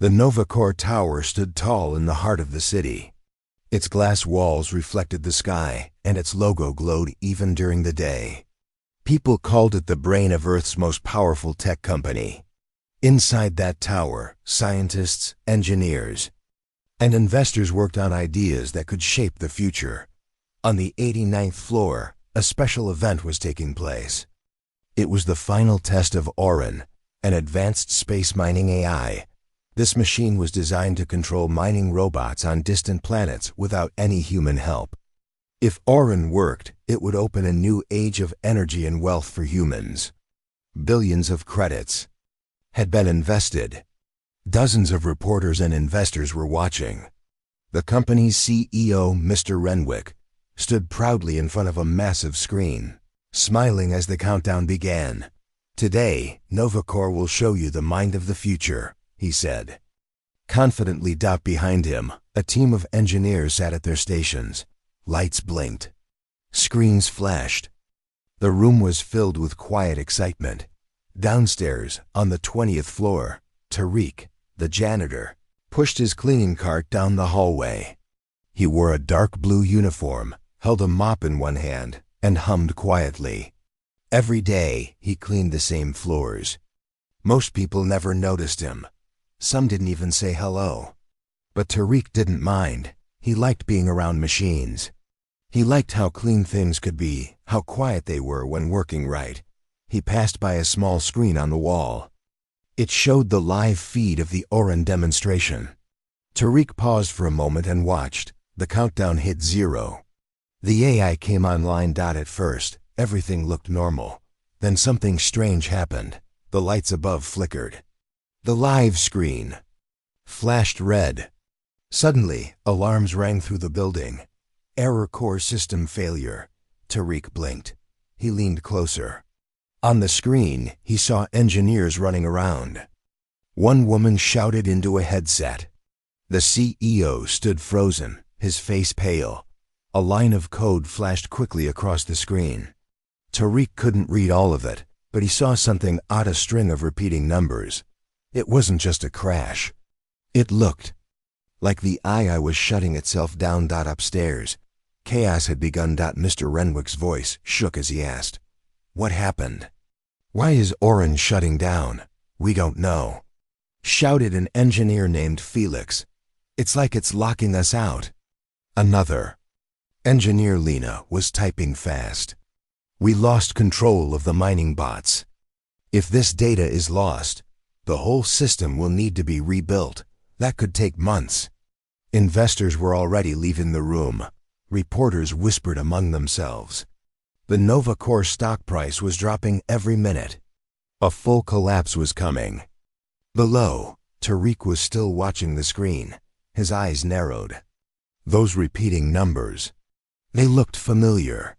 The NovaCore Tower stood tall in the heart of the city. Its glass walls reflected the sky, and its logo glowed even during the day. People called it the brain of Earth's most powerful tech company. Inside that tower, scientists, engineers, and investors worked on ideas that could shape the future. On the 89th floor, a special event was taking place. It was the final test of Orin, an advanced space mining AI. This machine was designed to control mining robots on distant planets without any human help. If Orin worked, it would open a new age of energy and wealth for humans. Billions of credits had been invested. Dozens of reporters and investors were watching. The company's CEO, Mr. Renwick, stood proudly in front of a massive screen, smiling as the countdown began. "Today, NovaCore will show you the mind of the future," he said. Confidently behind him, a team of engineers sat at their stations. Lights blinked. Screens flashed. The room was filled with quiet excitement. Downstairs, on the 20th floor, Tariq, the janitor, pushed his cleaning cart down the hallway. He wore a dark blue uniform, held a mop in one hand, and hummed quietly. Every day, he cleaned the same floors. Most people never noticed him. Some didn't even say hello. But Tariq didn't mind. He liked being around machines. He liked how clean things could be, how quiet they were when working right. He passed by a small screen on the wall. It showed the live feed of the Orin demonstration. Tariq paused for a moment and watched. The countdown hit 0. The AI came online. At first, everything looked normal. Then something strange happened. The lights above flickered. The live screen flashed red. Suddenly, alarms rang through the building. Error, core system failure. Tariq blinked. He leaned closer. On the screen, he saw engineers running around. One woman shouted into a headset. The CEO stood frozen, his face pale. A line of code flashed quickly across the screen. Tariq couldn't read all of it, but he saw something odd, a string of repeating numbers. It wasn't just a crash. It looked like the AI was shutting itself down. Upstairs, chaos had begun. Mr. Renwick's voice shook as he asked, "What happened? Why is Orin shutting down?" "We don't know," shouted an engineer named Felix. "It's like it's locking us out." Another engineer, Lena, was typing fast. "We lost control of the mining bots. If this data is lost, the whole system will need to be rebuilt. That could take months." Investors were already leaving the room. Reporters whispered among themselves. The NovaCore stock price was dropping every minute. A full collapse was coming. Below, Tariq was still watching the screen. His eyes narrowed. Those repeating numbers, they looked familiar.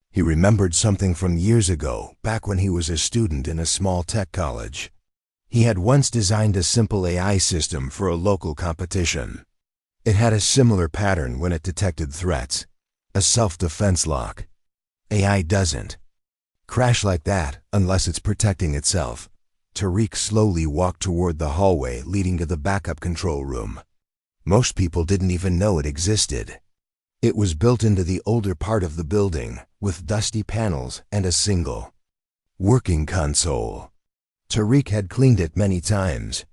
He remembered something from years ago, back when he was a student in a small tech college. He had once designed a simple AI system for a local competition. It had a similar pattern when it detected threats, a self-defense lock. AI doesn't crash like that unless it's protecting itself. Tariq slowly walked toward the hallway leading to the backup control room. Most people didn't even know it existed. It was built into the older part of the building, with dusty panels and a single working console. Tariq had cleaned it many times.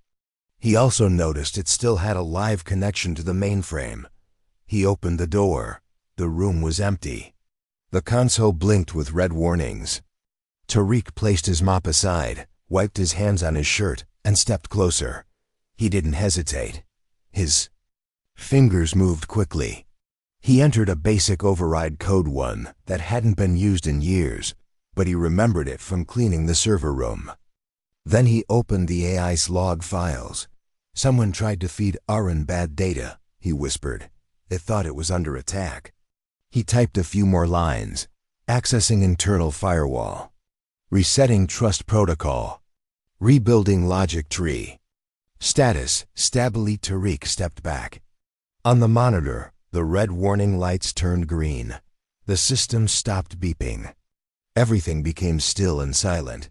He also noticed it still had a live connection to the mainframe. He opened the door. The room was empty. The console blinked with red warnings. Tariq placed his mop aside, wiped his hands on his shirt, and stepped closer. He didn't hesitate. His fingers moved quickly. He entered a basic override code, one that hadn't been used in years, but he remembered it from cleaning the server room. Then he opened the AI's log files. "Someone tried to feed Orin bad data," he whispered. "It thought it was under attack." He typed a few more lines. "Accessing internal firewall. Resetting trust protocol. Rebuilding logic tree. Status stably." Tariq stepped back. On the monitor, the red warning lights turned green. The system stopped beeping. Everything became still and silent.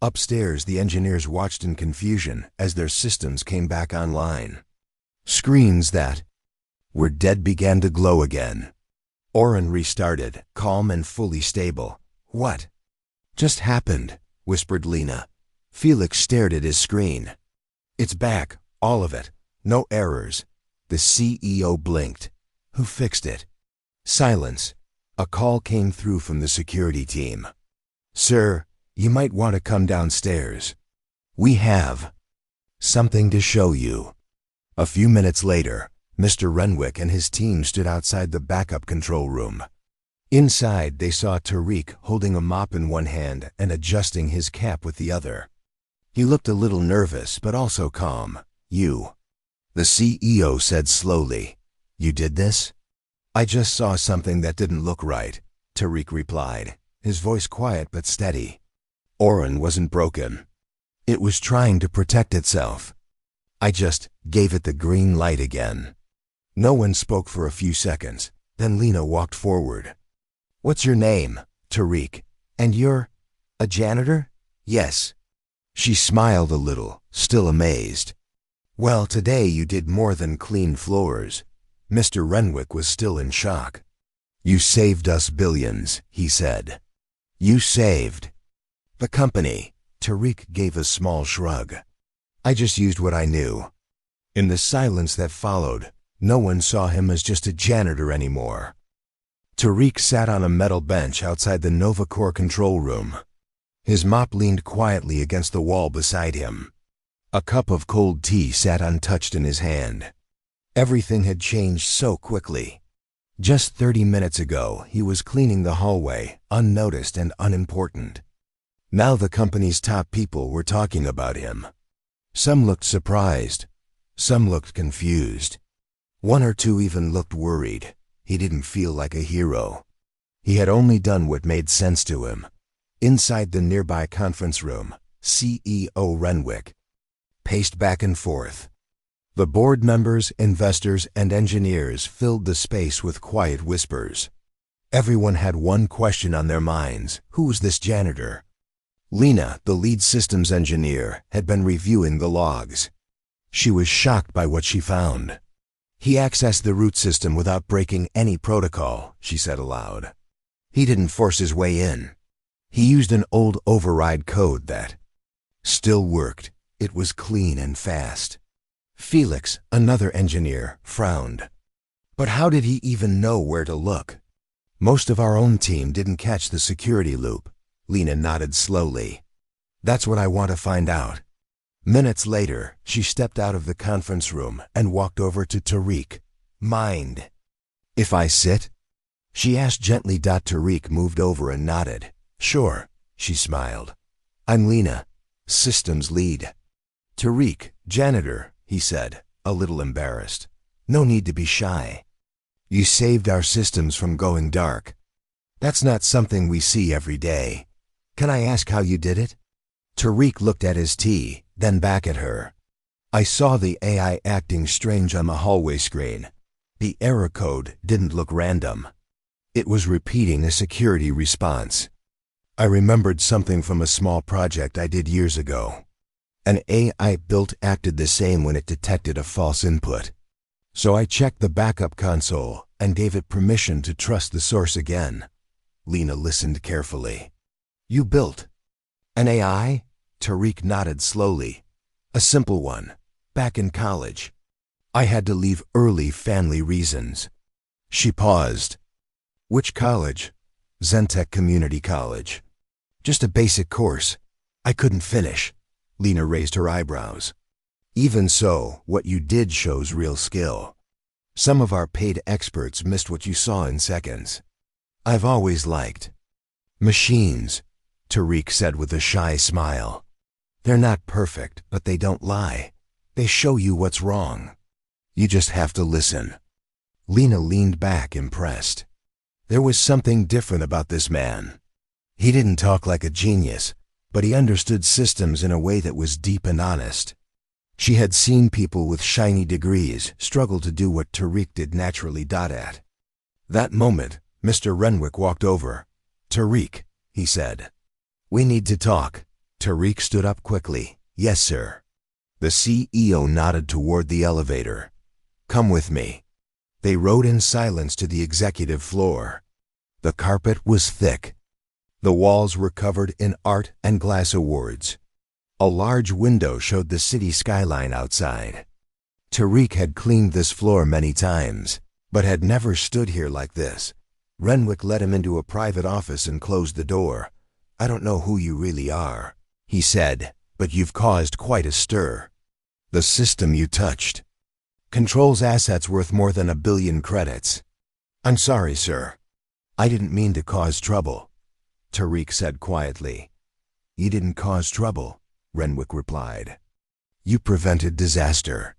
Upstairs, the engineers watched in confusion as their systems came back online. Screens that were dead began to glow again. Oren restarted, calm and fully stable. "What just happened?" whispered Lena. Felix stared at his screen. "It's back, all of it. No errors." The CEO blinked. "Who fixed it?" Silence. A call came through from the security team. "Sir, you might want to come downstairs. We have something to show you." A few minutes later, Mr. Renwick and his team stood outside the backup control room. Inside, they saw Tariq holding a mop in one hand and adjusting his cap with the other. He looked a little nervous, but also calm. "You," the CEO said slowly. "You did this?" "I just saw something that didn't look right," Tariq replied, his voice quiet but steady. Oren wasn't broken. It was trying to protect itself. "I just gave it the green light again." No one spoke for a few seconds. Then Lena walked forward. "What's your name?" "Tariq." "And you're a janitor?" "Yes." She smiled a little, still amazed. "Well, today you did more than clean floors." Mr. Renwick was still in shock. "You saved us billions," he said. "You saved the company." Tariq gave a small shrug. "I just used what I knew." In the silence that followed, no one saw him as just a janitor anymore. Tariq sat on a metal bench outside the NovaCore control room. His mop leaned quietly against the wall beside him. A cup of cold tea sat untouched in his hand. Everything had changed so quickly. Just 30 minutes ago, he was cleaning the hallway, unnoticed and unimportant. Now the company's top people were talking about him. Some looked surprised. Some looked confused. One or two even looked worried. He didn't feel like a hero. He had only done what made sense to him. Inside the nearby conference room, CEO Renwick paced back and forth. The board members, investors, and engineers filled the space with quiet whispers. Everyone had one question on their minds: who was this janitor? Lena, the lead systems engineer, had been reviewing the logs. She was shocked by what she found. "He accessed the root system without breaking any protocol," she said aloud. "He didn't force his way in. He used an old override code that still worked. It was clean and fast." Felix, another engineer, frowned. "But how did he even know where to look?" "Most of our own team didn't catch the security loop." Lena nodded slowly. "That's what I want to find out." Minutes later, she stepped out of the conference room and walked over to Tariq. "Mind if I sit?" she asked gently. Tariq moved over and nodded. "Sure," she smiled. "I'm Lena, systems lead." "Tariq, janitor," he said, a little embarrassed. "No need to be shy. You saved our systems from going dark. That's not something we see every day. Can I ask how you did it?" Tariq looked at his tea, then back at her. "I saw the AI acting strange on the hallway screen. The error code didn't look random. It was repeating a security response. I remembered something from a small project I did years ago. An AI built acted the same when it detected a false input. So I checked the backup console and gave it permission to trust the source again." Lena listened carefully. "You built an AI?" Tariq nodded slowly. "A simple one, back in college. I had to leave early, family reasons." She paused. "Which college?" "Zentech Community College. Just a basic course. I couldn't finish." Lena raised her eyebrows. "Even so, what you did shows real skill. Some of our paid experts missed what you saw in seconds." "I've always liked machines," Tariq said with a shy smile. "They're not perfect, but they don't lie. They show you what's wrong. You just have to listen." Lena leaned back, impressed. There was something different about this man. He didn't talk like a genius, but he understood systems in a way that was deep and honest. She had seen people with shiny degrees struggle to do what Tariq did naturally. At that moment, Mr. Renwick walked over. "Tariq," he said. "We need to talk." Tariq stood up quickly. Yes, sir. The CEO nodded toward the elevator. Come with me. They rode in silence to the executive floor. The carpet was thick. The walls were covered in art and glass awards. A large window showed the city skyline outside. Tariq had cleaned this floor many times, but had never stood here like this. Renwick led him into a private office and closed the door. I don't know who you really are, he said, but you've caused quite a stir. The system you touched controls assets worth more than 1 billion credits. I'm sorry, sir. I didn't mean to cause trouble, Tariq said quietly. You didn't cause trouble, Renwick replied. You prevented disaster.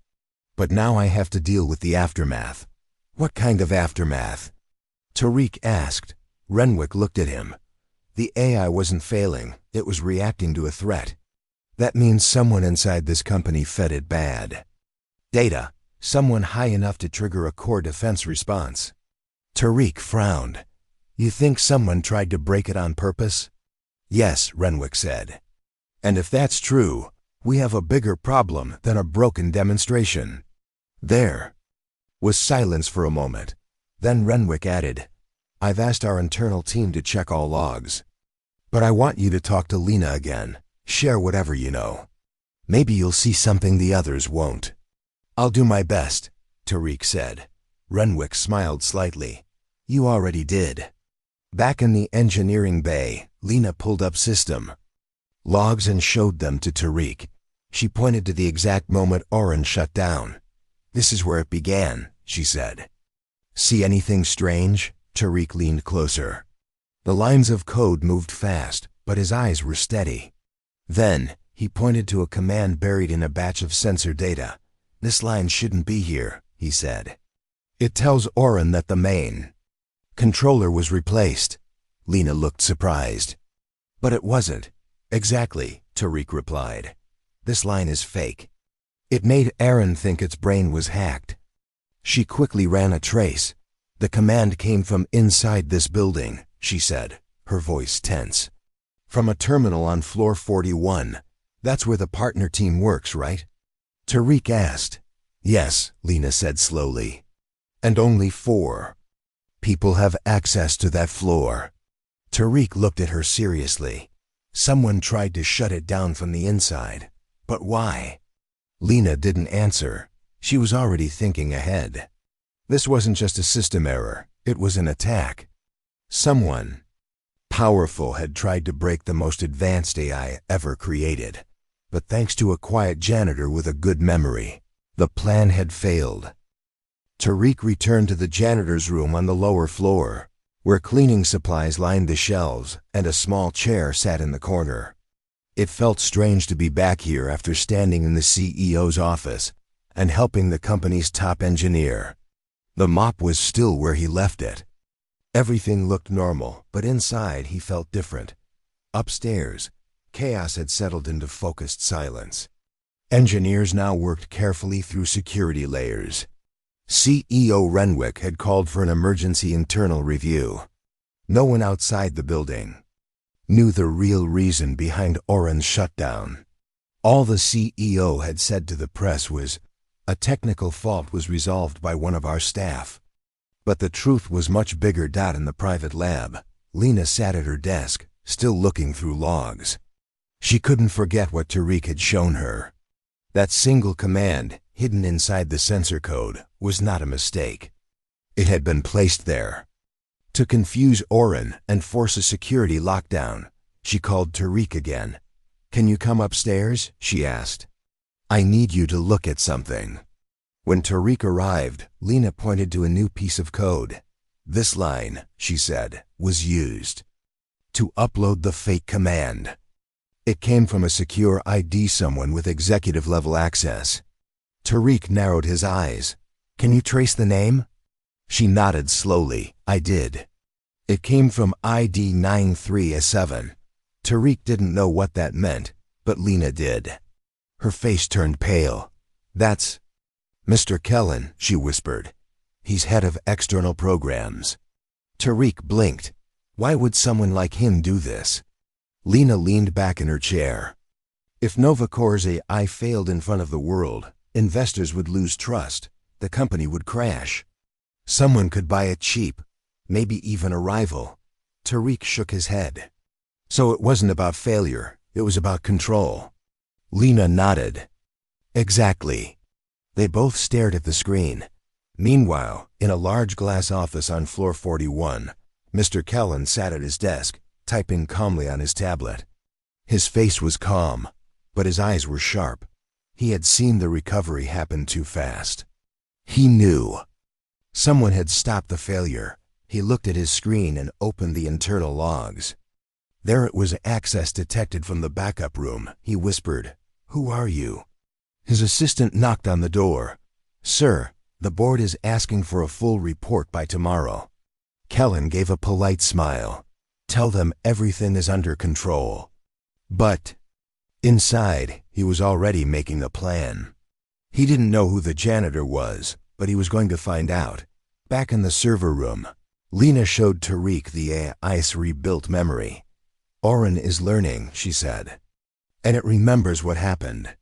But now I have to deal with the aftermath. What kind of aftermath? Tariq asked. Renwick looked at him. The AI wasn't failing, it was reacting to a threat. That means someone inside this company fed it bad data, someone high enough to trigger a core defense response. Tariq frowned. You think someone tried to break it on purpose? Yes, Renwick said. And if that's true, we have a bigger problem than a broken demonstration. There was silence for a moment. Then Renwick added, I've asked our internal team to check all logs. But I want you to talk to Lena again. Share whatever you know. Maybe you'll see something the others won't. I'll do my best, Tariq said. Renwick smiled slightly. You already did. Back in the engineering bay, Lena pulled up system logs and showed them to Tariq. She pointed to the exact moment Oren shut down. This is where it began, she said. See anything strange? Tariq leaned closer. The lines of code moved fast, but his eyes were steady. Then, he pointed to a command buried in a batch of sensor data. This line shouldn't be here, he said. It tells Oren that the main controller was replaced. Lena looked surprised. But it wasn't. Exactly, Tariq replied. This line is fake. It made Aaron think its brain was hacked. She quickly ran a trace. The command came from inside this building, she said, her voice tense. From a terminal on floor 41. That's where the partner team works, right? Tariq asked. Yes, Lena said slowly. And only 4 people have access to that floor. Tariq looked at her seriously. Someone tried to shut it down from the inside. But why? Lena didn't answer. She was already thinking ahead. This wasn't just a system error. It was an attack. Someone powerful had tried to break the most advanced AI ever created. But thanks to a quiet janitor with a good memory, the plan had failed. Tariq returned to the janitor's room on the lower floor, where cleaning supplies lined the shelves and a small chair sat in the corner. It felt strange to be back here after standing in the CEO's office and helping the company's top engineer. The mop was still where he left it. Everything looked normal, but inside he felt different. Upstairs, chaos had settled into focused silence. Engineers now worked carefully through security layers. CEO Renwick had called for an emergency internal review. No one outside the building knew the real reason behind Oren's shutdown. All the CEO had said to the press was, a technical fault was resolved by one of our staff. But the truth was much bigger. In the private lab, Lena sat at her desk, still looking through logs. She couldn't forget what Tariq had shown her. That single command, hidden inside the sensor code, was not a mistake. It had been placed there to confuse Oren and force a security lockdown. She called Tariq again. Can you come upstairs? She asked. I need you to look at something. When Tariq arrived, Lena pointed to a new piece of code. This line, she said, was used to upload the fake command. It came from a secure ID, someone with executive-level access. Tariq narrowed his eyes. Can you trace the name? She nodded slowly. I did. It came from ID 93A7. Tariq didn't know what that meant, but Lena did. Her face turned pale. That's Mr. Kellen, she whispered. He's head of external programs. Tariq blinked. Why would someone like him do this? Lena leaned back in her chair. If Novacore's AI failed in front of the world, investors would lose trust. The company would crash. Someone could buy it cheap, maybe even a rival. Tariq shook his head. So it wasn't about failure, it was about control. Lena nodded. Exactly. They both stared at the screen. Meanwhile, in a large glass office on floor 41, Mr. Kellen sat at his desk, typing calmly on his tablet. His face was calm, but his eyes were sharp. He had seen the recovery happen too fast. He knew. Someone had stopped the failure. He looked at his screen and opened the internal logs. There it was, access detected from the backup room. He whispered, "Who are you?" His assistant knocked on the door. "Sir, the board is asking for a full report by tomorrow." Kellen gave a polite smile. "Tell them everything is under control." But inside, he was already making a plan. He didn't know who the janitor was, but he was going to find out. Back in the server room, Lena showed Tariq the AI's rebuilt memory. "Oren is learning," she said, "and it remembers what happened."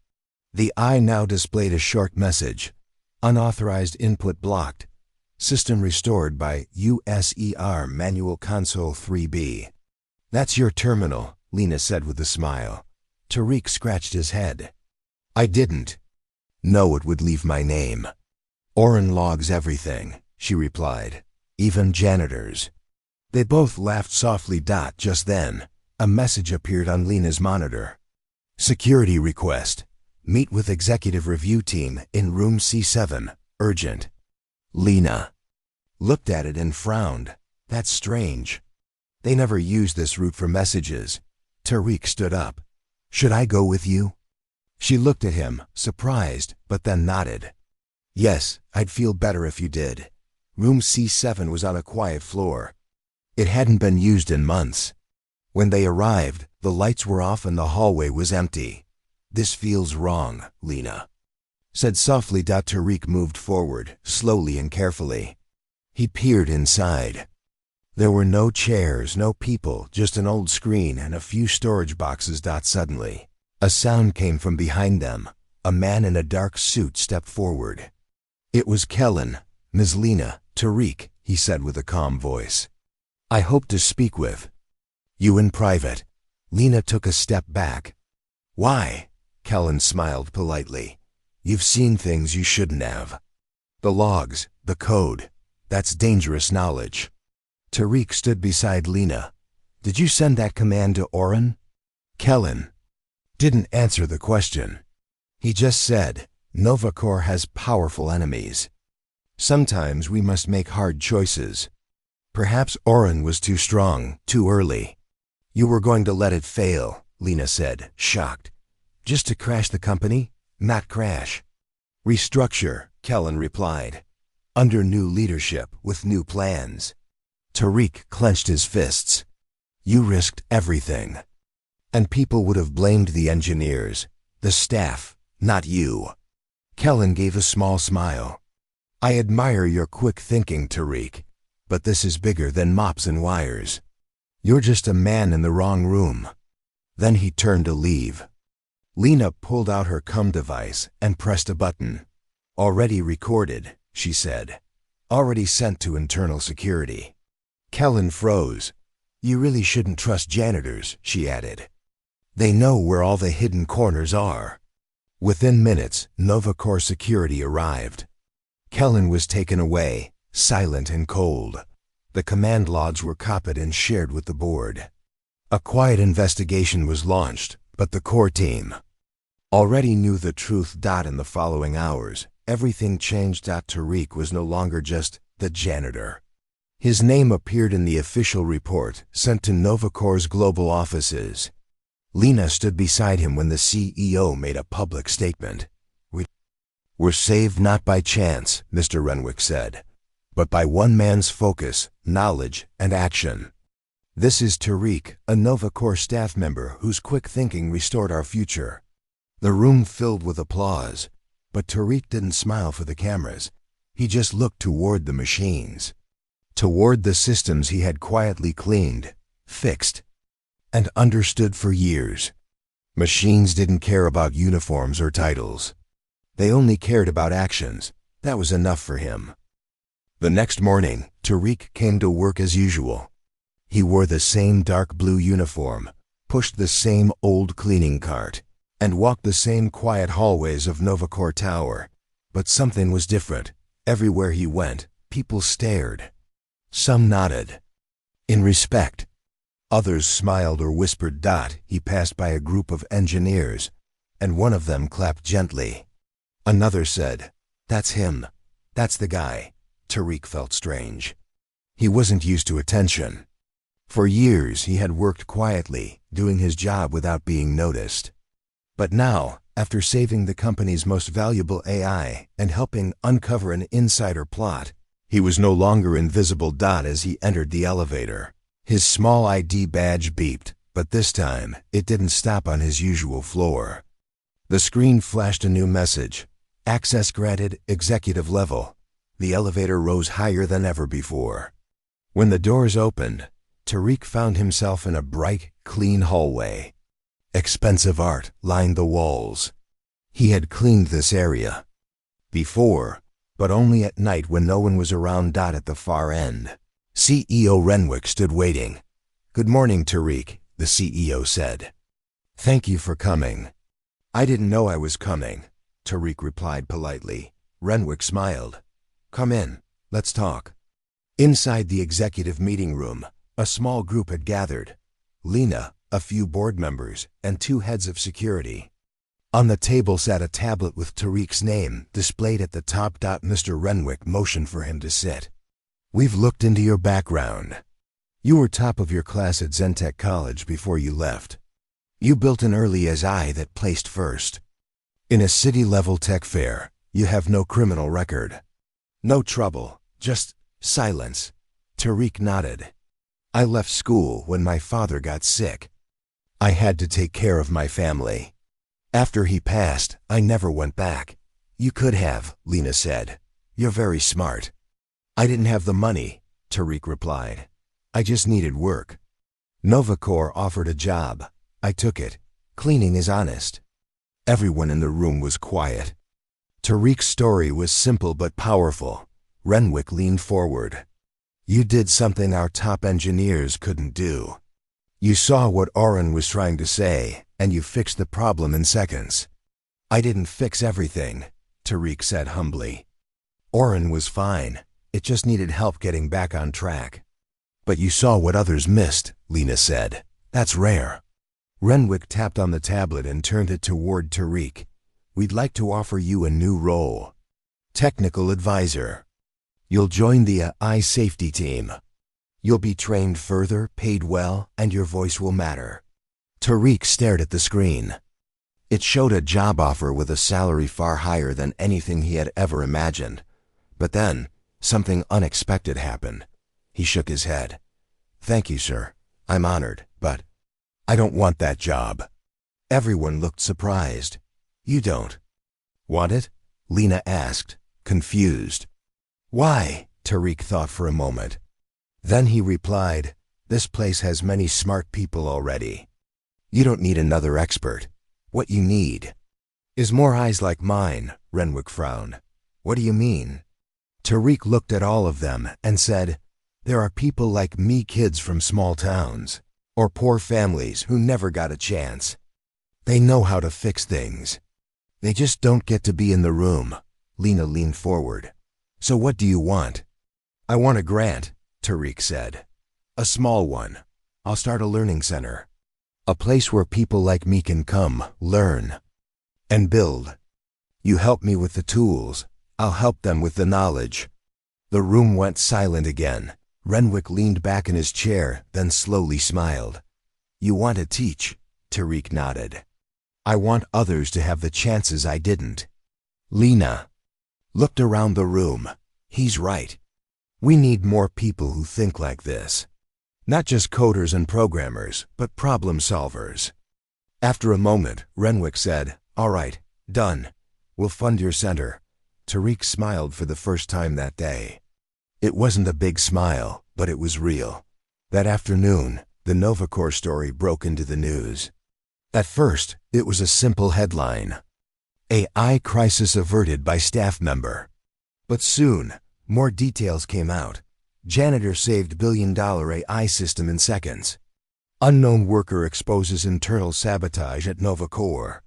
The eye now displayed a short message. "Unauthorized input blocked. System restored by USER Manual Console 3B. "That's your terminal," Lena said with a smile. Tariq scratched his head. "I didn't know it would leave my name." "Oren logs everything," she replied, "even janitors." They both laughed softly. Just then, a message appeared on Lena's monitor. "Security request. Meet with executive review team in room C7. Urgent." Lena looked at it and frowned. That's strange. They never used this route for messages. Tariq stood up. "Should I go with you?" She looked at him, surprised, but then nodded. "Yes, I'd feel better if you did." Room C7 was on a quiet floor. It hadn't been used in months. When they arrived, the lights were off and the hallway was empty. "This feels wrong," Lena said softly. Tariq moved forward, slowly and carefully. He peered inside. There were no chairs, no people, just an old screen and a few storage boxes. Suddenly, a sound came from behind them. A man in a dark suit stepped forward. It was Kellen. "Ms. Lena, Tariq," he said with a calm voice. "I hope to speak with you in private." Lena took a step back. "Why?" Kellen smiled politely. "You've seen things you shouldn't have. The logs, the code, that's dangerous knowledge." Tariq stood beside Lena. "Did you send that command to Oren?" Kellen didn't answer the question. He just said, "Novacore has powerful enemies. Sometimes we must make hard choices. Perhaps Oren was too strong, too early." "You were going to let it fail," Lena said, shocked. "Just to crash the company? Not crash. Restructure," Kellen replied. "Under new leadership, with new plans." Tariq clenched his fists. "You risked everything. And people would have blamed the engineers, the staff, not you." Kellen gave a small smile. "I admire your quick thinking, Tariq, but this is bigger than mops and wires. You're just a man in the wrong room." Then he turned to leave. Lena pulled out her cum device and pressed a button. "Already recorded," she said. "Already sent to internal security." Kellen froze. "You really shouldn't trust janitors," she added. "They know where all the hidden corners are." Within minutes, Novacore security arrived. Kellen was taken away, silent and cold. The command logs were copied and shared with the board. A quiet investigation was launched, but the core team already knew the truth. In the following hours, everything changed. Tariq was no longer just the janitor. His name appeared in the official report sent to Novacore's global offices. Lena stood beside him when the CEO made a public statement. "We're saved not by chance," Mr. Renwick said, "but by one man's focus, knowledge, and action. This is Tariq, a Novacore staff member whose quick thinking restored our future." The room filled with applause, but Tariq didn't smile for the cameras. He just looked toward the machines, toward the systems he had quietly cleaned, fixed, and understood for years. Machines didn't care about uniforms or titles. They only cared about actions. That was enough for him. The next morning, Tariq came to work as usual. He wore the same dark blue uniform, pushed the same old cleaning cart, and walked the same quiet hallways of Novacore Tower. But something was different. Everywhere he went, people stared. Some nodded in respect. Others smiled or whispered. He passed by a group of engineers, and one of them clapped gently. Another said, "That's him. That's the guy." Tariq felt strange. He wasn't used to attention. For years he had worked quietly, doing his job without being noticed. But now, after saving the company's most valuable AI and helping uncover an insider plot, he was no longer invisible. As he entered the elevator, his small ID badge beeped, but this time it didn't stop on his usual floor. The screen flashed a new message: "Access granted, executive level." The elevator rose higher than ever before. When the doors opened, Tariq found himself in a bright, clean hallway. Expensive art lined the walls. He had cleaned this area before, but only at night when no one was around. At the far end, CEO Renwick stood waiting. "Good morning, Tariq," the CEO said. "Thank you for coming." "I didn't know I was coming," Tariq replied politely. Renwick smiled. "Come in, let's talk." Inside the executive meeting room, a small group had gathered. Lena, a few board members, and 2 heads of security. On the table sat a tablet with Tariq's name displayed at the top. Mr. Renwick motioned for him to sit. "We've looked into your background. You were top of your class at Zentech College before you left. You built an early SI that placed first. In a city-level tech fair, you have no criminal record. No trouble, just silence." Tariq nodded. "I left school when my father got sick. I had to take care of my family. After he passed, I never went back." "You could have," Lena said. "You're very smart." "I didn't have the money," Tariq replied. "I just needed work. Novacore offered a job. I took it. Cleaning is honest." Everyone in the room was quiet. Tariq's story was simple but powerful. Renwick leaned forward. "You did something our top engineers couldn't do. You saw what Oren was trying to say, and you fixed the problem in seconds." "I didn't fix everything," Tariq said humbly. "Oren was fine. It just needed help getting back on track." "But you saw what others missed," Lena said. "That's rare." Renwick tapped on the tablet and turned it toward Tariq. "We'd like to offer you a new role. Technical advisor. You'll join the AI safety team. You'll be trained further, paid well, and your voice will matter." Tariq stared at the screen. It showed a job offer with a salary far higher than anything he had ever imagined. But then, something unexpected happened. He shook his head. "Thank you, sir. I'm honored, but I don't want that job." Everyone looked surprised. "You don't want it?" Lena asked, confused. "Why?" Tariq thought for a moment. Then he replied, "This place has many smart people already. You don't need another expert. What you need is more eyes like mine." Renwick frowned. "What do you mean?" Tariq looked at all of them and said, "There are people like me, kids from small towns, or poor families who never got a chance. They know how to fix things. They just don't get to be in the room." Lena leaned forward. "So what do you want?" "I want a grant," Tariq said. "A small one. I'll start a learning center. A place where people like me can come, learn, and build. You help me with the tools. I'll help them with the knowledge." The room went silent again. Renwick leaned back in his chair, then slowly smiled. "You want to teach?" Tariq nodded. "I want others to have the chances I didn't." Lena looked around the room. "He's right. We need more people who think like this. Not just coders and programmers, but problem solvers." After a moment, Renwick said, "All right, done. We'll fund your center." Tariq smiled for the first time that day. It wasn't a big smile, but it was real. That afternoon, the Novacore story broke into the news. At first, it was a simple headline: AI crisis averted by staff member. But soon, more details came out. Janitor saved billion-dollar AI system in seconds. Unknown worker exposes internal sabotage at Novacore.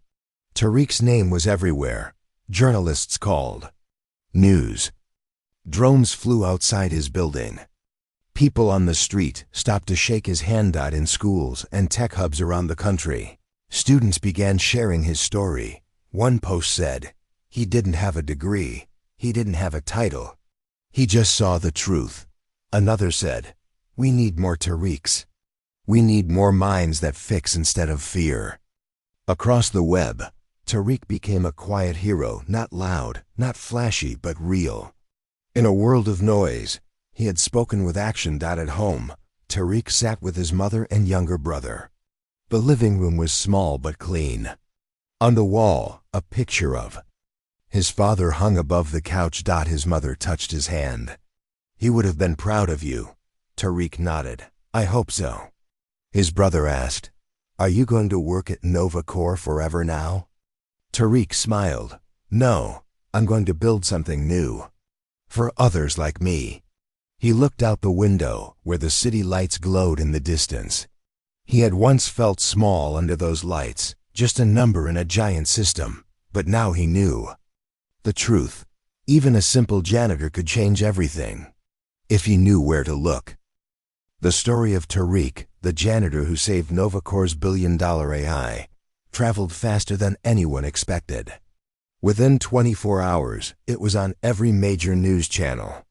Tariq's name was everywhere. Journalists called. News. Drones flew outside his building. People on the street stopped to shake his hand. In schools and tech hubs around the country, students began sharing his story. One post said, "He didn't have a degree. He didn't have a title. He just saw the truth." Another said, "We need more Tariqs. We need more minds that fix instead of fear." Across the web, Tariq became a quiet hero, not loud, not flashy, but real. In a world of noise, he had spoken with action. At home, Tariq sat with his mother and younger brother. The living room was small but clean. On the wall, a picture of his father hung above the couch. His mother touched his hand. "He would have been proud of you." Tariq nodded. "I hope so." His brother asked, "Are you going to work at Novacore forever now?" Tariq smiled. "No, I'm going to build something new. For others like me." He looked out the window, where the city lights glowed in the distance. He had once felt small under those lights, just a number in a giant system, but now he knew the truth. Even a simple janitor could change everything, if he knew where to look. The story of Tariq, the janitor who saved Novacore's billion-dollar AI, traveled faster than anyone expected. Within 24 hours, it was on every major news channel.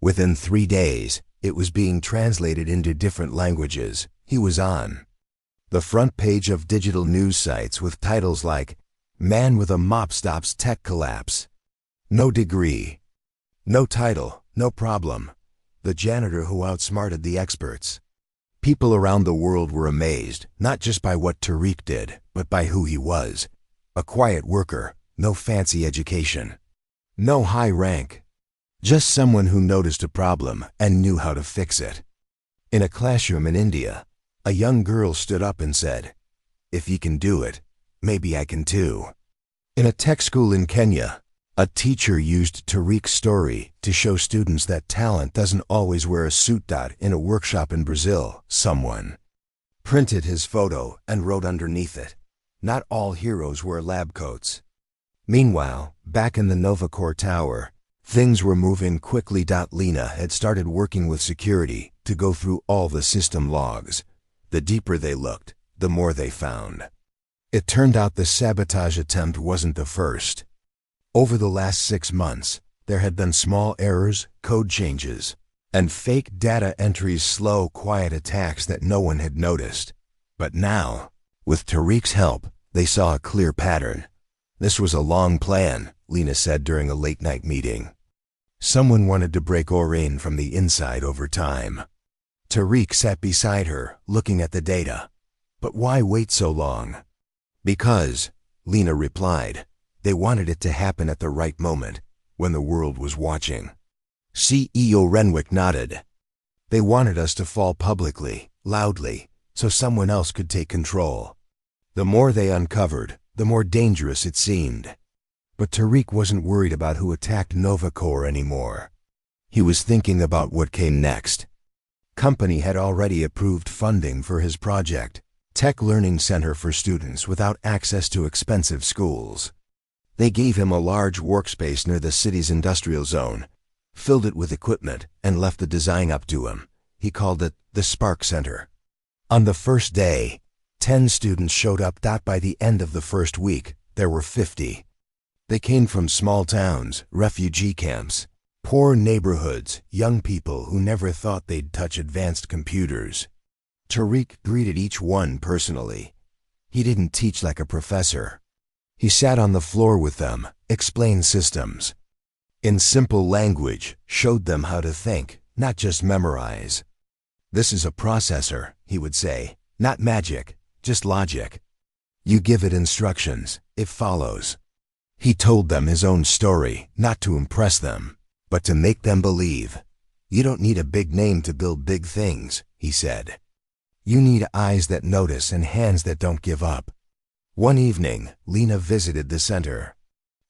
Within 3 days, it was being translated into different languages. He was on the front page of digital news sites with titles like, "Man with a mop stops tech collapse." "No degree. No title, no problem. The janitor who outsmarted the experts." People around the world were amazed, not just by what Tariq did, but by who he was. A quiet worker, no fancy education, no high rank. Just someone who noticed a problem and knew how to fix it. In a classroom in India, a young girl stood up and said, "If he can do it, maybe I can too." In a tech school in Kenya, a teacher used Tariq's story to show students that talent doesn't always wear a suit. In a workshop in Brazil, someone printed his photo and wrote underneath it, "Not all heroes wear lab coats." Meanwhile, back in the Novacore tower, things were moving quickly. Lena had started working with security to go through all the system logs. The deeper they looked, the more they found. It turned out the sabotage attempt wasn't the first. Over the last 6 months, there had been small errors, code changes, and fake data entries, slow, quiet attacks that no one had noticed. But now, with Tariq's help, they saw a clear pattern. "This was a long plan," Lena said during a late-night meeting. Someone wanted to break Orin from the inside over time. Tariq sat beside her, looking at the data. "But why wait so long?" "Because," Lena replied, "they wanted it to happen at the right moment, when the world was watching." CEO Renwick nodded. "They wanted us to fall publicly, loudly, so someone else could take control." The more they uncovered, the more dangerous it seemed. But Tariq wasn't worried about who attacked Novacore anymore. He was thinking about what came next. Company had already approved funding for his project, Tech Learning Center for students without access to expensive schools. They gave him a large workspace near the city's industrial zone, filled it with equipment, and left the design up to him. He called it the Spark Center. On the first day, 10 students showed up. By the end of the first week, there were 50. They came from small towns, refugee camps, poor neighborhoods, young people who never thought they'd touch advanced computers. Tariq greeted each one personally. He didn't teach like a professor. He sat on the floor with them, explained systems. In simple language, showed them how to think, not just memorize. "This is a processor," he would say, "not magic, just logic. You give it instructions, it follows." He told them his own story, not to impress them, but to make them believe. "You don't need a big name to build big things," he said. You need eyes that notice and hands that don't give up. One evening, Lena visited the center.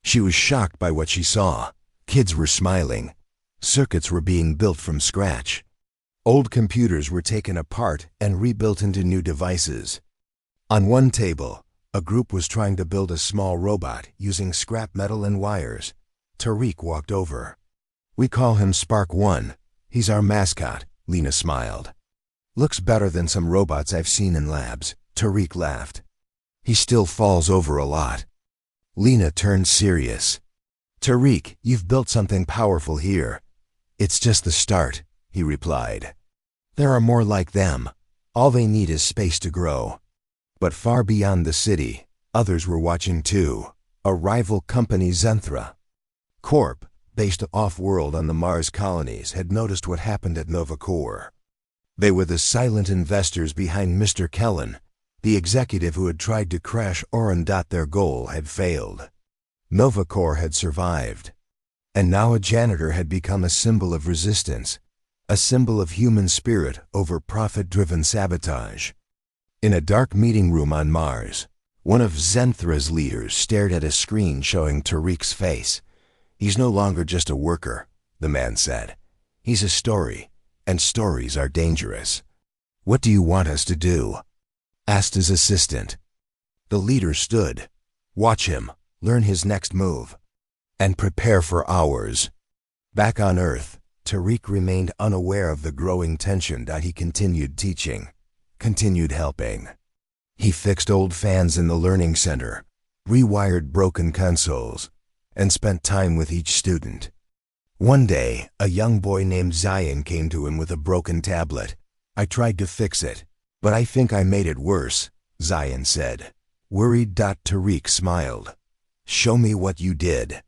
She was shocked by what she saw. Kids were smiling. Circuits were being built from scratch. Old computers were taken apart and rebuilt into new devices. On one table, a group was trying to build a small robot using scrap metal and wires. Tariq walked over. "We call him Spark 1. He's our mascot," Lena smiled. "Looks better than some robots I've seen in labs," Tariq laughed. "He still falls over a lot." Lena turned serious. "Tariq, you've built something powerful here." "It's just the start," he replied. "There are more like them. All they need is space to grow." But far beyond the city, others were watching too. A rival company, Zenthra Corp, based off-world on the Mars colonies, had noticed what happened at Nova Corps. They were the silent investors behind Mr. Kellen, the executive who had tried to crash Orion. Their goal had failed. Nova Corps had survived. And now a janitor had become a symbol of resistance, a symbol of human spirit over profit-driven sabotage. In a dark meeting room on Mars, one of Zenthra's leaders stared at a screen showing Tariq's face. "He's no longer just a worker," the man said. "He's a story, and stories are dangerous." "What do you want us to do?" asked his assistant. The leader stood. "Watch him, learn his next move, and prepare for ours." Back on Earth, Tariq remained unaware of the growing tension. He continued teaching, continued helping. He fixed old fans in the learning center, rewired broken consoles, and spent time with each student. One day, a young boy named Zion came to him with a broken tablet. "I tried to fix it, but I think I made it worse," Zion said. Worried. Tariq smiled. "Show me what you did."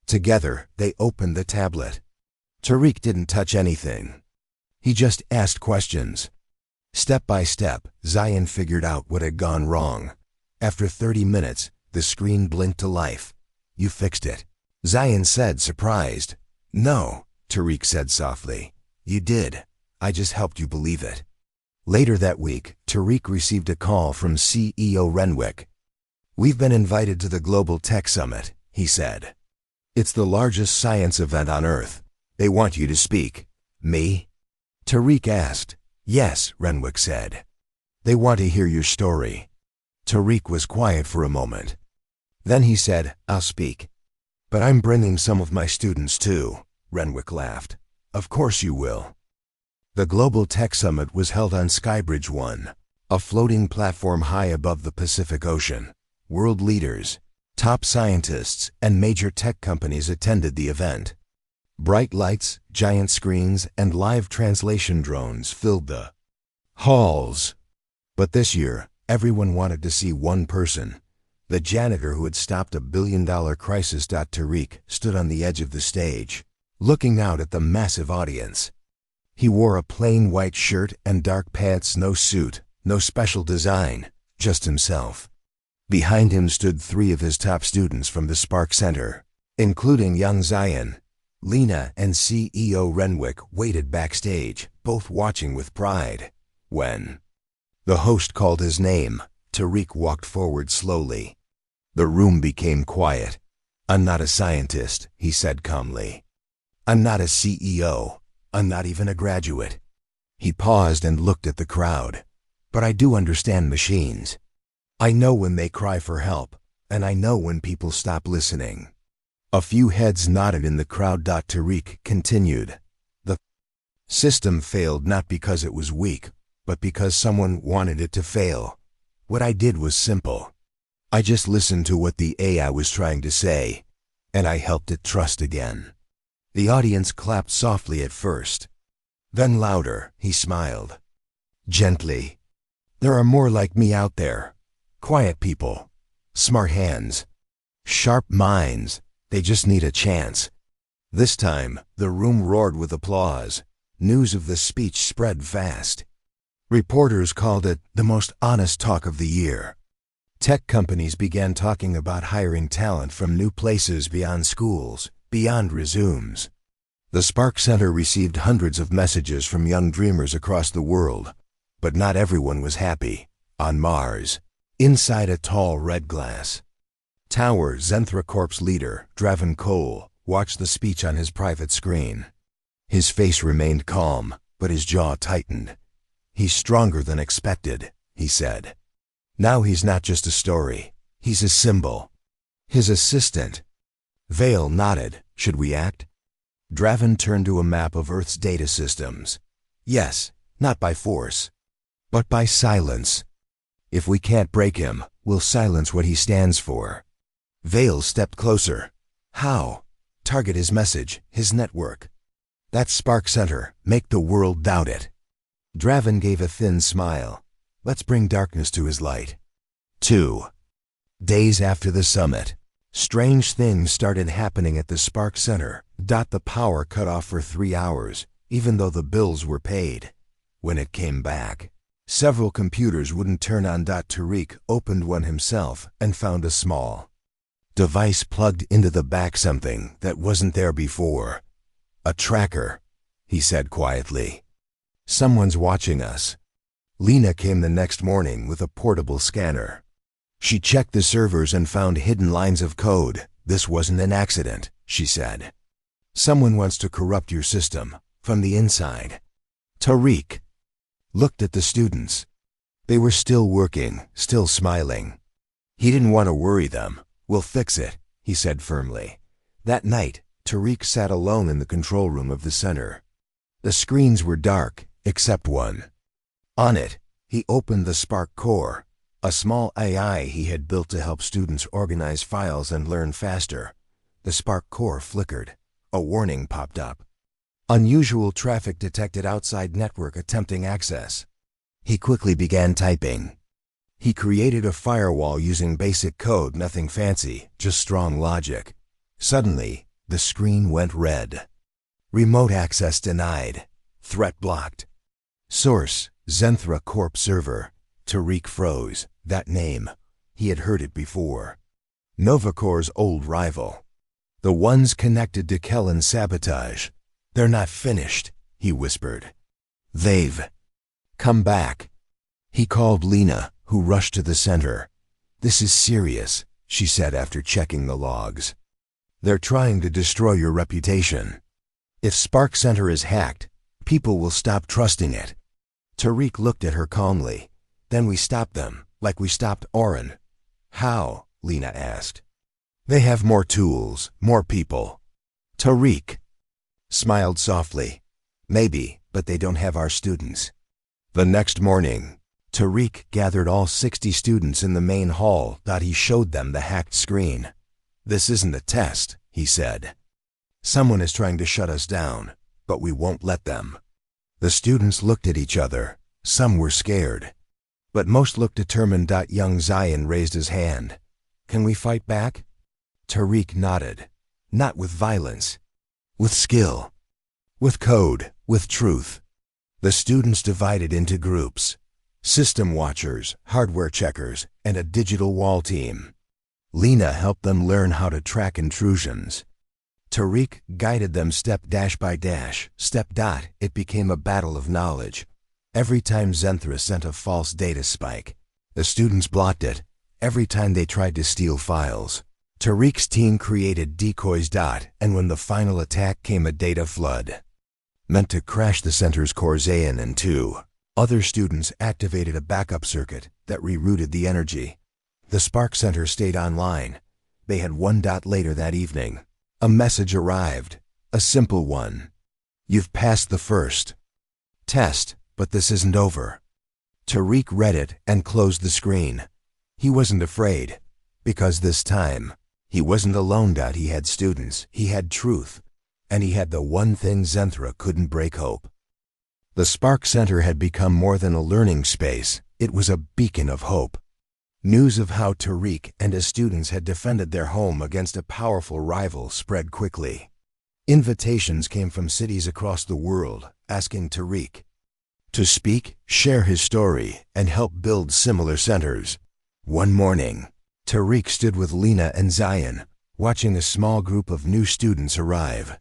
Together, they opened the tablet. Tariq didn't touch anything. He just asked questions. Step by step, Zion figured out what had gone wrong. After 30 minutes, the screen blinked to life. "You fixed it," Zion said, surprised. "No," Tariq said softly. "You did. I just helped you believe it." Later that week, Tariq received a call from CEO Renwick. "We've been invited to the Global Tech Summit," he said. "It's the largest science event on Earth. They want you to speak." "Me?" Tariq asked. "Yes," Renwick said. "They want to hear your story." Tariq was quiet for a moment. Then he said, "I'll speak. But I'm bringing some of my students too," Renwick laughed. "Of course you will." The Global Tech Summit was held on Skybridge 1, a floating platform high above the Pacific Ocean. World leaders, top scientists, and major tech companies attended the event. Bright lights, giant screens, and live translation drones filled the halls. But this year, everyone wanted to see one person. The janitor who had stopped a billion-dollar crisis. Tariq stood on the edge of the stage, looking out at the massive audience. He wore a plain white shirt and dark pants, no suit, no special design, just himself. Behind him stood 3 of his top students from the Spark Center, including young Zion. Lena and CEO Renwick waited backstage, both watching with pride. When the host called his name, Tariq walked forward slowly. The room became quiet. "I'm not a scientist," he said calmly. "I'm not a CEO. I'm not even a graduate." He paused and looked at the crowd. "But I do understand machines. I know when they cry for help, and I know when people stop listening." A few heads nodded in the crowd. Tariq continued. "The system failed not because it was weak, but because someone wanted it to fail. What I did was simple. I just listened to what the AI was trying to say, and I helped it trust again." The audience clapped softly at first. Then louder, he smiled. Gently. "There are more like me out there. Quiet people. Smart hands. Sharp minds. They just need a chance." This time, the room roared with applause. News of the speech spread fast. Reporters called it the most honest talk of the year. Tech companies began talking about hiring talent from new places beyond schools, beyond resumes. The Spark Center received hundreds of messages from young dreamers across the world. But not everyone was happy. On Mars, inside a tall red glass tower, Zenthra Corp's leader, Draven Cole, watched the speech on his private screen. His face remained calm, but his jaw tightened. "He's stronger than expected," he said. "Now he's not just a story, he's a symbol." His assistant, Vale, nodded. "Should we act?" Draven turned to a map of Earth's data systems. "Yes, not by force, but by silence. If we can't break him, we'll silence what he stands for." Vale stepped closer. "How?" "Target his message, his network. That spark center, make the world doubt it." Draven gave a thin smile. "Let's bring darkness to his light." 2 days after the summit, strange things started happening at the spark center. The power cut off for 3 hours, even though the bills were paid. When it came back, several computers wouldn't turn on. Tariq opened one himself and found a small device plugged into the back, something that wasn't there before. "A tracker," he said quietly. "Someone's watching us." Lena came the next morning with a portable scanner. She checked the servers and found hidden lines of code. "This wasn't an accident," she said. "Someone wants to corrupt your system from the inside." Tariq looked at the students. They were still working, still smiling. He didn't want to worry them. "We'll fix it," he said firmly. That night, Tariq sat alone in the control room of the center. The screens were dark, except one. On it, he opened the Spark Core, a small AI he had built to help students organize files and learn faster. The Spark Core flickered. A warning popped up. "Unusual traffic detected outside network attempting access." He quickly began typing. He created a firewall using basic code, nothing fancy, just strong logic. Suddenly, the screen went red. "Remote access denied. Threat blocked." Source: Zenthra Corp server. Tariq froze. That name. He had heard it before. Novacore's old rival. The ones connected to Kellen's sabotage. "They're not finished," he whispered. "They've come back." He called Lena, who rushed to the center. "This is serious," she said after checking the logs. "They're trying to destroy your reputation. If Spark Center is hacked, people will stop trusting it." Tariq looked at her calmly. "Then we stop them, like we stopped Oren." "How?" Lena asked. "They have more tools, more people." Tariq smiled softly. "Maybe, but they don't have our students." The next morning, Tariq gathered all 60 students in the main hall. He showed them the hacked screen. "This isn't a test," he said. "Someone is trying to shut us down, but we won't let them." The students looked at each other. Some were scared, but most looked determined. Young Zion raised his hand. "Can we fight back?" Tariq nodded. "Not with violence. With skill. With code. With truth." The students divided into groups: system watchers, hardware checkers, and a digital wall team. Lena helped them learn how to track intrusions. Tariq guided them step by step. It became a battle of knowledge. Every time Zenthra sent a false data spike, the students blocked it. Every time they tried to steal files, Tariq's team created decoys. And when the final attack came, a data flood meant to crash the center's core. Zayn and 2 other students activated a backup circuit that rerouted the energy. The Spark Center stayed online. They had 1 later that evening. A message arrived, a simple one. "You've passed the first test, but this isn't over." Tariq read it and closed the screen. He wasn't afraid, because this time, he wasn't alone. He had students, he had truth, and he had the one thing Zenthra couldn't break: hope. The Spark Center had become more than a learning space. It was a beacon of hope. News of how Tariq and his students had defended their home against a powerful rival spread quickly. Invitations came from cities across the world, asking Tariq to speak, share his story, and help build similar centers. One morning, Tariq stood with Lena and Zion, watching a small group of new students arrive.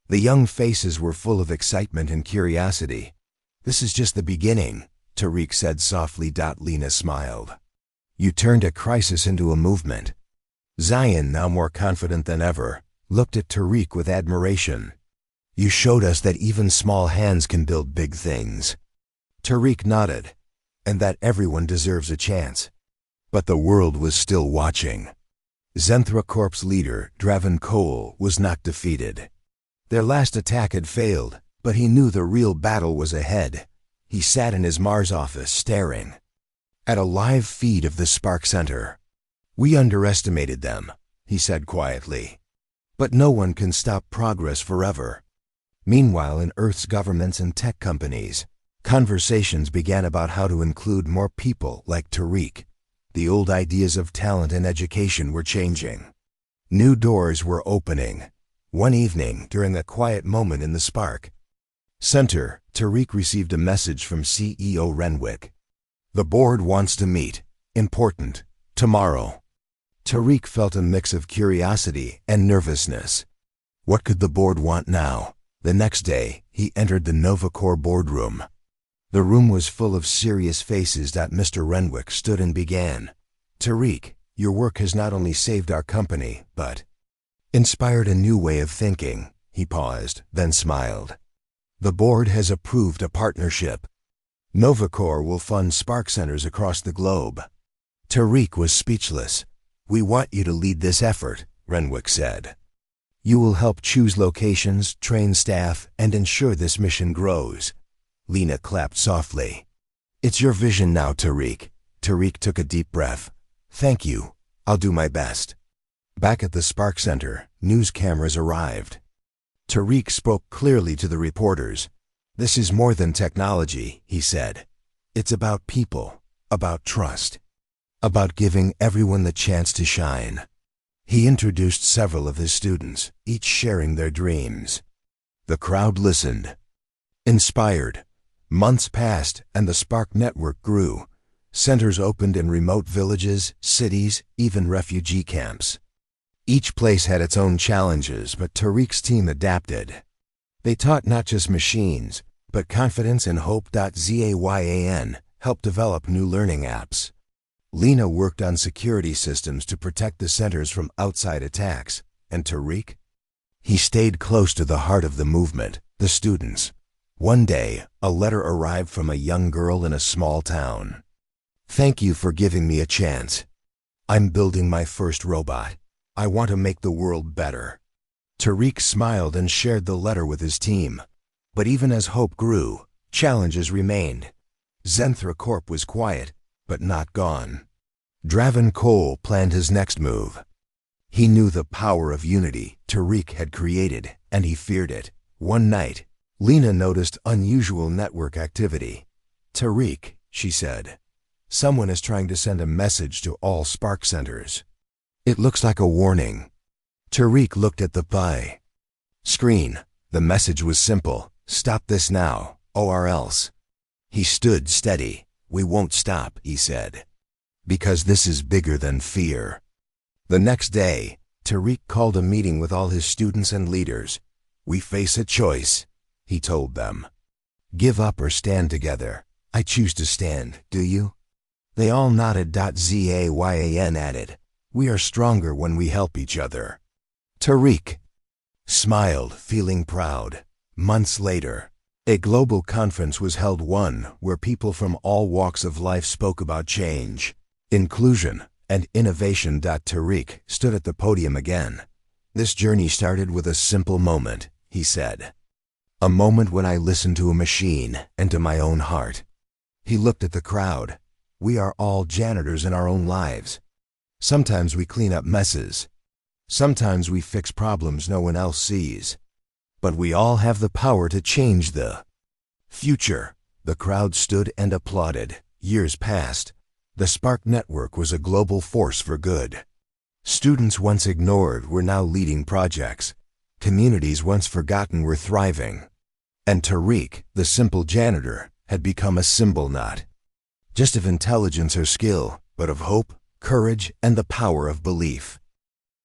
The young faces were full of excitement and curiosity. "This is just the beginning," Tariq said softly. Lena smiled. You turned a crisis into a movement. Zion, now more confident than ever, looked at Tariq with admiration. You showed us that even small hands can build big things. Tariq nodded, and that everyone deserves a chance. But the world was still watching. Zenthra Corp's leader, Draven Cole, was not defeated. Their last attack had failed, but he knew the real battle was ahead. He sat in his Mars office staring at a live feed of the Spark Center. We underestimated them, he said quietly. But no one can stop progress forever. Meanwhile, in Earth's governments and tech companies, conversations began about how to include more people like Tariq. The old ideas of talent and education were changing. New doors were opening. One evening, during a quiet moment in the Spark Center, Tariq received a message from CEO Renwick. The board wants to meet. Important. Tomorrow. Tariq felt a mix of curiosity and nervousness. What could the board want now? The next day, he entered the NovaCore boardroom. The room was full of serious faces. Mr. Renwick stood and began. Tariq, your work has not only saved our company, but inspired a new way of thinking. He paused, then smiled. The board has approved a partnership. NovaCore will fund Spark Centers across the globe. Tariq was speechless. We want you to lead this effort, Renwick said. You will help choose locations, train staff, and ensure this mission grows. Lena clapped softly. It's your vision now, Tariq. Tariq took a deep breath. Thank you. I'll do my best. Back at the Spark Center, news cameras arrived. Tariq spoke clearly to the reporters. This is more than technology, he said. It's about people, about trust, about giving everyone the chance to shine. He introduced several of his students, each sharing their dreams. The crowd listened, inspired. Months passed, and the Spark network grew. Centers opened in remote villages, cities, even refugee camps. Each place had its own challenges, but Tariq's team adapted. They taught not just machines, but confidence and hope. Zayan helped develop new learning apps. Lena worked on security systems to protect the centers from outside attacks. And Tariq? He stayed close to the heart of the movement, the students. One day, a letter arrived from a young girl in a small town. Thank you for giving me a chance. I'm building my first robot. I want to make the world better. Tariq smiled and shared the letter with his team. But even as hope grew, challenges remained. Zenthra Corp was quiet, but not gone. Draven Cole planned his next move. He knew the power of unity Tariq had created, and he feared it. One night, Lena noticed unusual network activity. Tariq, she said, someone is trying to send a message to all Spark Centers. It looks like a warning. Tariq looked at the PI screen. The message was simple. Stop this now, or else. He stood steady. We won't stop, he said. Because this is bigger than fear. The next day, Tariq called a meeting with all his students and leaders. We face a choice, he told them. Give up or stand together. I choose to stand, do you? They all nodded. Zayan added, we are stronger when we help each other. Tariq smiled, feeling proud. Months later, a global conference was held, one where people from all walks of life spoke about change, inclusion, and innovation. Tariq stood at the podium again. This journey started with a simple moment, he said. A moment when I listened to a machine and to my own heart. He looked at the crowd. We are all janitors in our own lives. Sometimes we clean up messes. Sometimes we fix problems no one else sees. But we all have the power to change the future. The crowd stood and applauded. Years passed. The Spark Network was a global force for good. Students once ignored were now leading projects. Communities once forgotten were thriving. And Tariq, the simple janitor, had become a symbol not just of intelligence or skill, but of hope, courage, and the power of belief.